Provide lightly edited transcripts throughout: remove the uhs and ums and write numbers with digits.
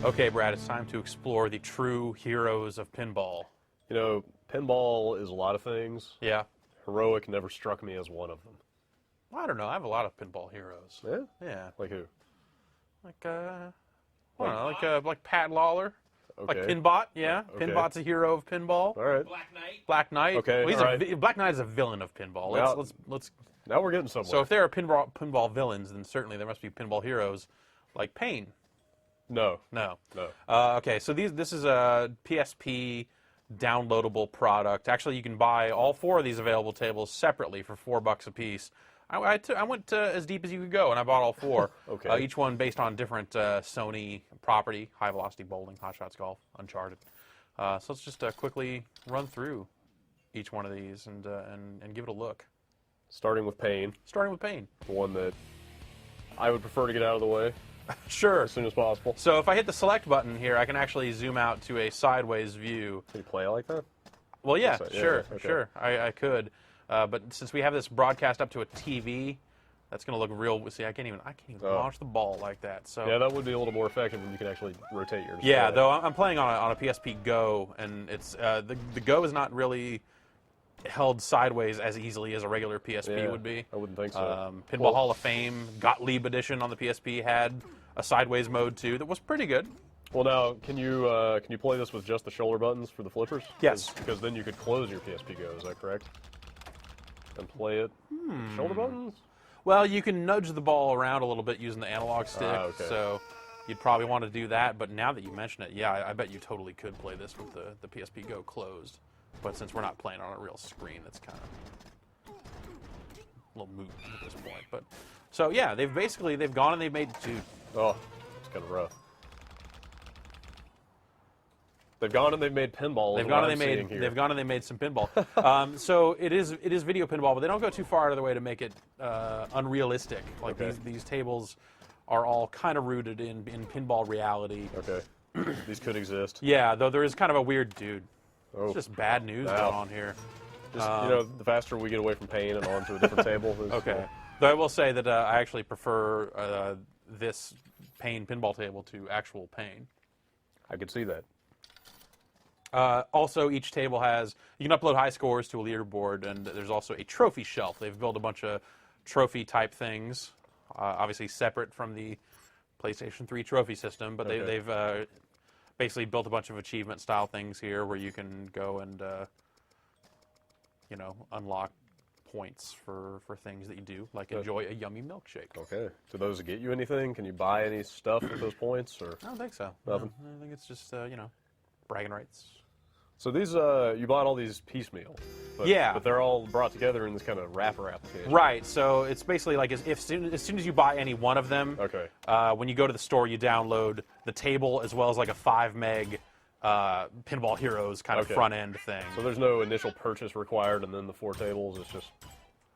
Okay, Brad, it's time to explore the true heroes of pinball. You know, pinball is a lot of things. Yeah. Heroic never struck me as one of them. I don't know. I have a lot of pinball heroes. Yeah? Yeah. Like who? Like, I don't know, like Pat Lawler. Okay. Like Pinbot, yeah. Okay. Pinbot's a hero of pinball. All right. Black Knight. Okay, Well, all right. Black Knight is a villain of pinball. Now- Let's. Now we're getting somewhere. So if there are pinball villains, then certainly there must be pinball heroes, like Payne. No. No. No. Okay, so this is a PSP downloadable product. Actually, you can buy all four of these available tables separately for $4 a piece. I went as deep as you could go, and I bought all four. Okay. Each one based on different Sony property: High Velocity Bowling, Hot Shots Golf, Uncharted. So let's just quickly run through each one of these and give it a look. Starting with Pain, Starting with Payne. the one that I would prefer to get out of the way Sure. as soon as possible. So if I hit the select button here, I can actually zoom out to a sideways view. Can you play it like that? Well, yeah, So, yeah, sure, okay. sure. I could. But since we have this broadcast up to a TV, that's going to look real. See, I can't even launch the ball like that. So Yeah, that would be a little more effective when you can actually rotate your display. yeah, though I'm playing on a PSP Go, and it's the Go is not really held sideways as easily as a regular PSP Yeah, would be. I wouldn't think so. Pinball Well- Hall of Fame Gottlieb edition on the PSP had a sideways mode too that was pretty good. Well, now, can you play this with just the shoulder buttons for the flippers? Yes. Because then you could close your PSP Go, is that correct? And play it shoulder buttons? Well, you can nudge the ball around a little bit using the analog stick, okay. so you'd probably want to do that. But now that you mention it, yeah, I bet you totally could play this with the PSP Go closed. But since we're not playing on a real screen, that's kind of a little moot at this point. But so yeah, they've gone and they've made two. Oh, it's kind of rough. They've gone and they've made pinball. They've gone and they made some pinball. So it is video pinball, but they don't go too far out of the way to make it unrealistic. Like Okay. these tables are all kind of rooted in pinball reality. Okay. These could exist. Yeah, though there is kind of a weird dude. Oh. It's just bad news Wow. going on here. Just, the faster we get away from Pain and onto a different table. Okay. Though I will say that I actually prefer this Payne pinball table to actual Payne. I could see that. Also, each table you can upload high scores to a leaderboard, and there's also a trophy shelf. They've built a bunch of trophy-type things, obviously separate from the PlayStation 3 trophy system, but Okay. they've basically built a bunch of achievement-style things here where you can go and, unlock points for things that you do, like enjoy a yummy milkshake. Okay. Do those get you anything? Can you buy any stuff with those points? Or I don't think so. Nothing? No, I think it's just, bragging rights. So these, you bought all these piecemeal. But, Yeah. But they're all brought together in this kind of wrapper application. Right, so it's basically like as soon as you buy any one of them, Okay. when you go to the store, you download the table as well as like a 5 meg Pinball Heroes kind of Okay. front end thing. So there's no initial purchase required, and then the 4 tables. It's just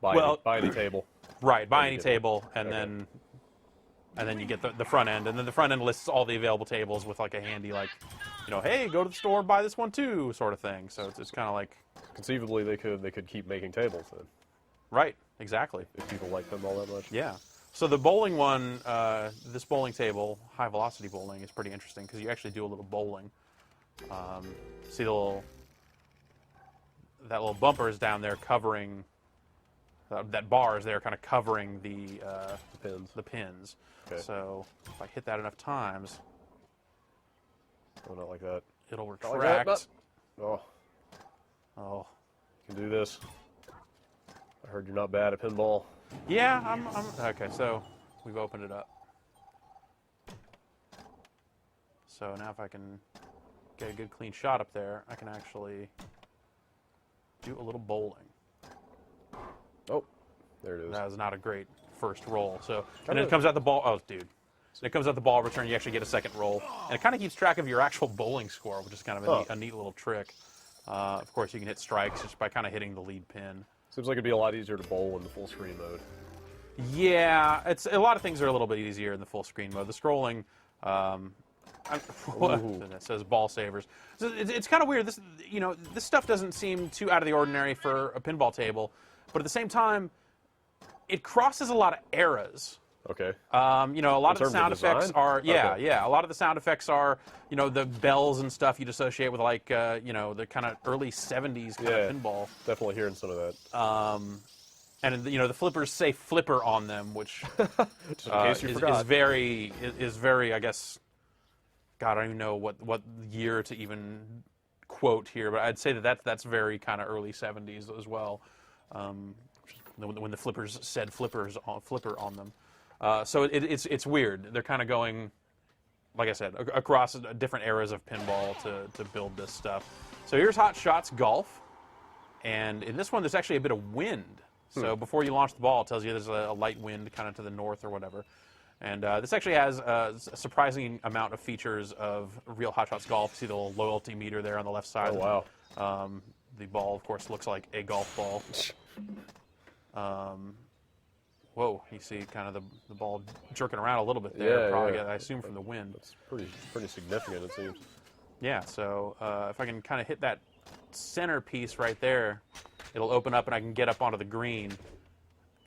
buy any table. Right, buy you any get table, and Okay. then you get the front end, and then the front end lists all the available tables with like a handy hey, go to the store, buy this one too, sort of thing. So it's kind of like Conceivably, they could keep making tables then, right, exactly. if people like pinball that much. Yeah. So the bowling one, this bowling table, high velocity bowling, is pretty interesting because you actually do a little bowling. See that little bumper is down there covering, that bar is there kind of covering the Pins. pins. Okay. So if I hit that enough times, Oh, not like that. it'll Not like that, retract. Oh, Oh. you can do this. I heard you're not bad at pinball. Yeah, I'm okay. So we've opened it up. So now if I can get a good clean shot up there, I can actually do a little bowling. Oh, there it is. That was not a great first roll. So and Kinda- it comes out the ball. Oh, dude. It comes out the ball return. You actually get a second roll, and it kind of keeps track of your actual bowling score, which is kind of a neat little trick. Of course, you can hit strikes just by kind of hitting the lead pin. Seems like it'd be a lot easier to bowl in the full screen mode. Yeah, it's a lot of things are a little bit easier in the full screen mode. The scrolling, that says ball savers. So it's kind of weird. This stuff doesn't seem too out of the ordinary for a pinball table, but at the same time, it crosses a lot of eras. Okay. You know, a lot of the terms of sound effects design? are, yeah, Okay. yeah. A lot of the sound effects are, you know, the bells and stuff you'd associate with like, you know, the kind of early 70s kind of pinball. Definitely hearing some of that. And, you know, the flippers say flipper on them, which Just in case you is forgot. very, I guess, God, I don't even know what year to even quote here, but I'd say that's very kind of early 70s as well. When the flippers said flipper on them. So it's weird. They're kind of going, like I said, across different eras of pinball to build this stuff. So here's Hot Shots Golf. And in this one, there's actually a bit of wind. So before you launch the ball, it tells you there's a light wind kind of to the north or whatever. And this actually has a surprising amount of features of real Hot Shots Golf. See the little loyalty meter there on the left side. Oh, wow. The ball, of course, looks like a golf ball. Whoa, you see kind of the ball jerking around a little bit there. Yeah, Probably, yeah. I assume, from the wind. That's pretty significant, it seems. Yeah, so if I can kind of hit that center piece right there, it'll open up and I can get up onto the green.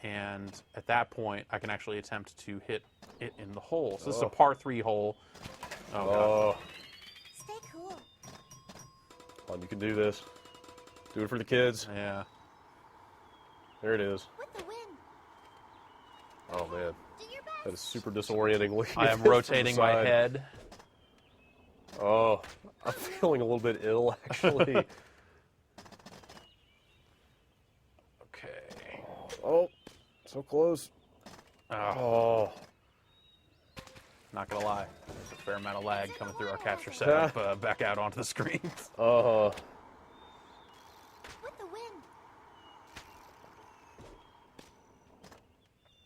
And at that point, I can actually attempt to hit it in the hole. So this is a par 3 hole. Oh, God. Stay cool. Come on, you can do this. Do it for the kids. Yeah. There it is. With the wind. Oh, man. Do your best. That is super disorienting. I am rotating my head. Oh, I'm feeling a little bit ill, actually. Okay. Oh, so close. Oh. Not gonna lie, there's a fair amount of lag coming through our capture setup back out onto the screen. With the wind.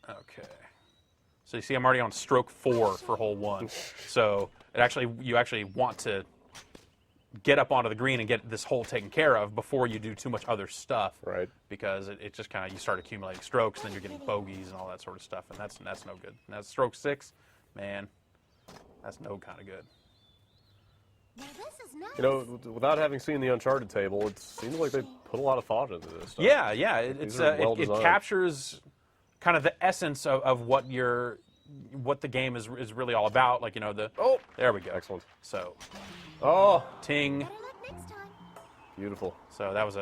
Okay. So you see, I'm already on stroke 4 for hole 1. So you actually want to get up onto the green and get this hole taken care of before you do too much other stuff. Right. Because it just kind of, you start accumulating strokes, and then you're getting bogeys and all that sort of stuff, and that's no good. And that's stroke 6, man, that's no kind of good. Now this is nice. You know, without having seen the Uncharted table, it seems like they put a lot of thought into this stuff. Yeah, These are well it designed. captures kind of the essence of what the game is really all about. Like, you know, there we go. Excellent. So, ting. Better luck next time. Beautiful. So that was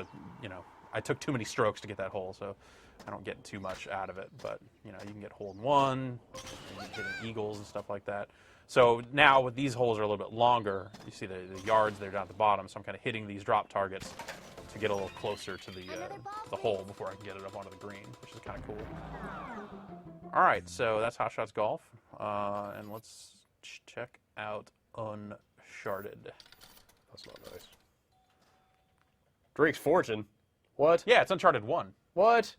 I took too many strokes to get that hole, so I don't get too much out of it. But, you know, you can get hole in 1, and you can hit eagles and stuff like that. So now with these holes are a little bit longer. You see the yards there down at the bottom, so I'm kind of hitting these drop targets to get a little closer to the hole before I can get it up onto the green, which is kind of cool. All right, so that's Hot Shots Golf, and let's check out Uncharted. That's not nice. Drake's Fortune? What? Yeah, it's Uncharted 1. What?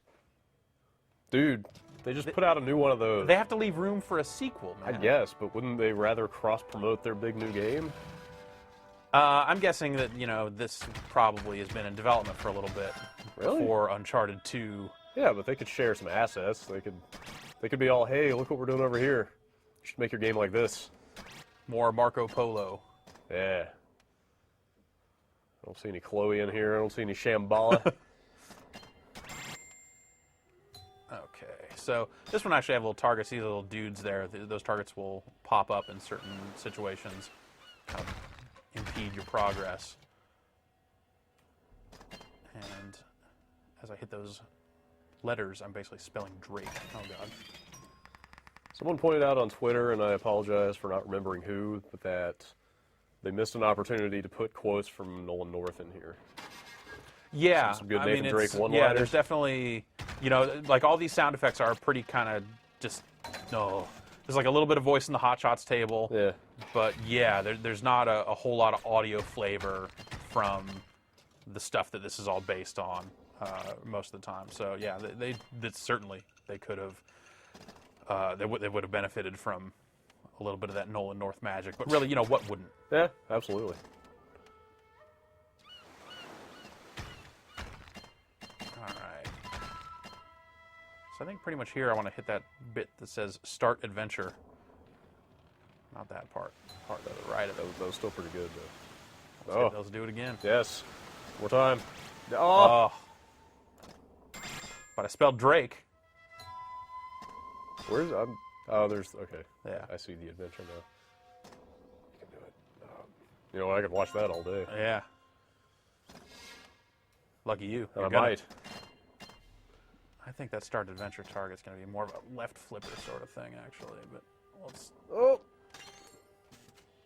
Dude, they just put out a new one of those. They have to leave room for a sequel, I man. guess, but wouldn't they rather cross-promote their big new game? I'm guessing that, you know, this probably has been in development for a little bit before Uncharted 2. Yeah, but they could share some assets. They could be all, hey, look what we're doing over here. You should make your game like this. More Marco Polo. Yeah. I don't see any Chloe in here. I don't see any Shambhala. Okay, so this one actually have little targets. These little dudes there. Those targets will pop up in certain situations, kind of impede your progress. And as I hit those letters, I'm basically spelling Drake. Oh, God. Someone pointed out on Twitter, and I apologize for not remembering who, but that they missed an opportunity to put quotes from Nolan North in here. Yeah, Some good I Nathan mean, Drake one-liners. yeah, there's definitely, you know, like all these sound effects are pretty kind of just, no. There's like a little bit of voice in the Hot Shots table. Yeah. But yeah, there's not a whole lot of audio flavor from the stuff that this is all based on most of the time. So yeah, certainly they could have, they would have benefited from a little bit of that Nolan North magic. But really, you know, what wouldn't? Yeah, absolutely. All right. So I think pretty much here I want to hit that bit that says Start Adventure. Not that part. Part to the right of it. That was still pretty good, though. Let's do it again. Yes. More time. Oh. But I spelled Drake. Where's Oh, there's okay. Yeah. I see the adventure now. You can do it. You know what? I could watch that all day. Yeah. Lucky you. And You're I gonna- might. I think that start adventure target's going to be more of a left flipper sort of thing, actually. But let's. Oh,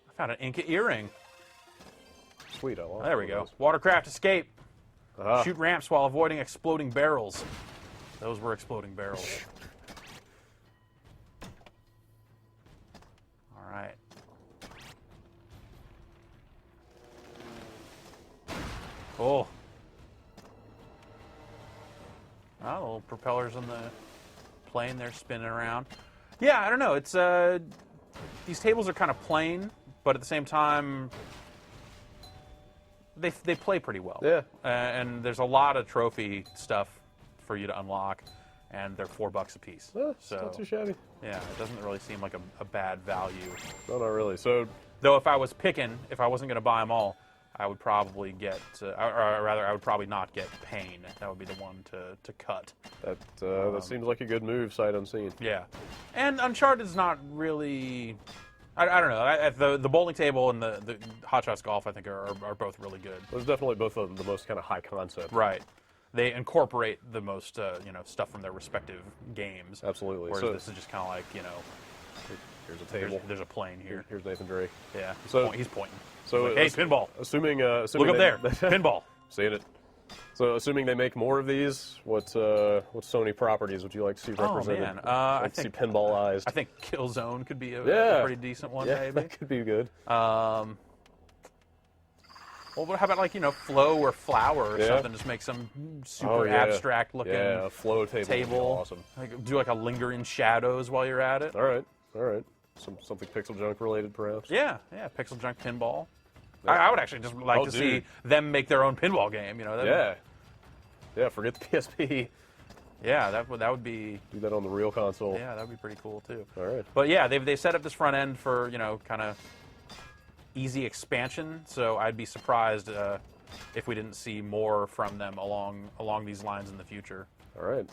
I found an Inca earring. sweet! I lost. There we one go. of those. Watercraft escape. Ah. Shoot ramps while avoiding exploding barrels. Those were exploding barrels. All right. Oh. Oh, little propellers on the plane there spinning around. Yeah, I don't know. It's these tables are kind of plain, but at the same time, they play pretty well. Yeah. And there's a lot of trophy stuff for you to unlock, and they're $4 a piece. It's So not too shabby. yeah, it doesn't really seem like a bad value. No, not really. So Though if I was picking, if I wasn't going to buy them all, I would probably get, or rather, I would probably not get Pain. That would be the one to cut. that seems like a good move, sight unseen. Yeah, and Uncharted is not really. I don't know. The bowling table and the Hot Shots Golf, I think, are both really good. Those definitely both of the most kind of high concept. Right. They incorporate the most stuff from their respective games. Absolutely. Whereas So- this is just kind of like Here's a table. there's a plane here. Here's Nathan Drake. Yeah. So- He's pointing. So He's like, hey, pinball. Assuming Look they- up there. Pinball. Seeing it. So assuming they make more of these, what Sony properties would you like to see Oh, represented? man. Like I to see think pinballized. I think Killzone could be a Yeah. pretty decent one, yeah, maybe. that could be good. Well, how about Flow or Flower or Yeah. something? Just make some super Oh, yeah. abstract looking Yeah, a flow table. would be table. Awesome. Like, do like a linger in shadows while you're at it. All right. Something pixel junk related, perhaps. Yeah, Pixel Junk Pinball. Yeah. I would actually just like Oh, to dude. see them make their own pinball game. That'd Yeah. Forget the PSP. Yeah, that would be. Do that on the real console. Yeah, that'd be pretty cool too. All right. But yeah, they set up this front end for kind of easy expansion. So I'd be surprised if we didn't see more from them along these lines in the future. All right.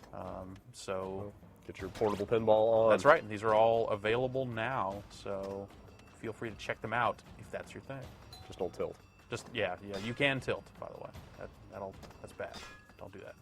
So Get your portable pinball on. that's right. These are all available now. So feel free to check them out if that's your thing. Just don't tilt. Just yeah, you can tilt. By the way, that's bad. Don't do that.